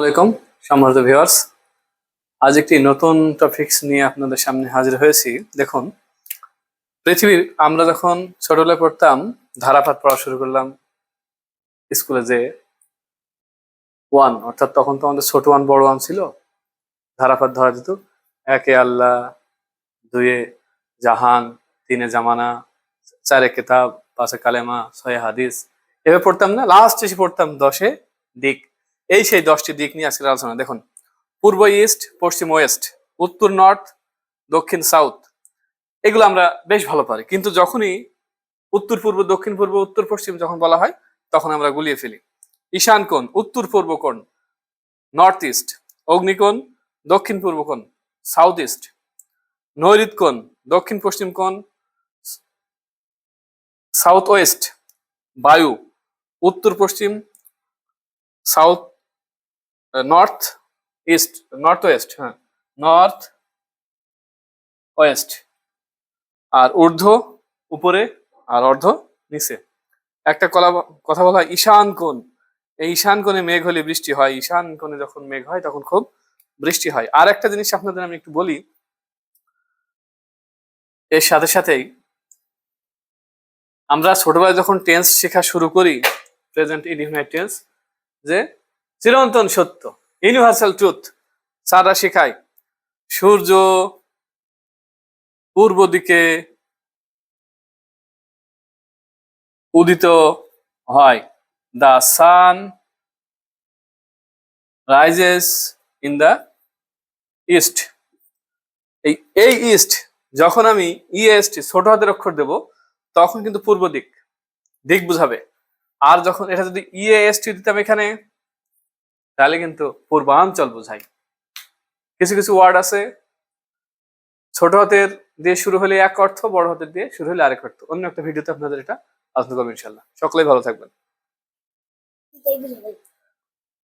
আলাইকুম সম্মানিত ভিউয়ার্স, আজ একটি নতুন টপিকস নিয়ে আপনাদের সামনে হাজির হয়েছি। দেখুন, পৃথিবীর আমরা যখন ছোটবেলায় পড়তাম, ধারাপাত পড়া শুরু করলাম স্কুলে, যে ওয়ান, অর্থাৎ তখন তো আমাদের ছোট ওয়ান বড় ওয়ান ছিল। ধারাপাত ধরা যেত, একে আল্লাহ, দুয়ে জাহান, তিনে জামানা, চারে কেতাব, পাঁচে কালেমা, ছয়ে হাদিস, এভাবে পড়তাম না। লাস্ট এসে পড়তাম 10-এ দিক। এই সেই 10টি দিক নিয়ে আজকের আলোচনা। দেখুন, পূর্ব ইস্ট, পশ্চিম ওয়েস্ট, উত্তর নর্থ, দক্ষিণ সাউথ, এগুলো আমরা বেশ ভালো পারি। কিন্তু যখনই উত্তর পূর্ব, দক্ষিণ পূর্ব, উত্তর পশ্চিম যখন বলা হয়, তখন আমরা গুলিয়ে ফেলি। ঈশান কোণ, উত্তর পূর্ব কোণ, নর্থ ইস্ট। অগ্নিকোণ, দক্ষিণ পূর্ব কোণ, সাউথ ইস্ট। নৈঋত কোণ, দক্ষিণ পশ্চিম কোণ, সাউথ ওয়েস্ট। বায়ু, উত্তর পশ্চিম, south, north east, north West, হ্যাঁ, নর্থ ওয়েস্ট। আর ঊর্ধ্ব উপরে, আর অর্ধ নিচে। একটা কথা বলা হয় ঈশান কোণ। এই ঈশান কোণে মেঘ হলে বৃষ্টি হয়। ঈশান কোণে যখন মেঘ হয় তখন খুব বৃষ্টি হয়। আর একটা জিনিস আপনাদের আমি একটু বলি, এর সাথে সাথেই আমরা ছোটবেলায় যখন টেন্স শেখা শুরু করি, প্রেজেন্ট ইনডিফিনিট টেন্স, যে চিরন্তন সত্য, ইউনিভার্সাল ট্রুথ, স্যাররা শেখায় সূর্য পূর্ব দিকে উদিত হয়, the sun rises in the east. এই এই ইস্ট যখন আমি ইএসটি ছোট হাতের অক্ষর দেব, তখন কিন্তু পূর্ব দিক, দিক বুঝাবে। আর যখন এটা যদি ইএসটি দিতাম এখানে, তাহলে কিন্তু পূর্বাঞ্চল বোঝাই। কিছু কিছু ওয়ার্ড আছে ছোট হাতের দিয়ে শুরু হলে এক অর্থ, বড় হাতের দিয়ে শুরু হলে আরেক অর্থ। অন্য একটা ভিডিওতে আপনাদের এটা আলোচনা করবো ইনশাল্লাহ। সকলেই ভালো থাকবেন।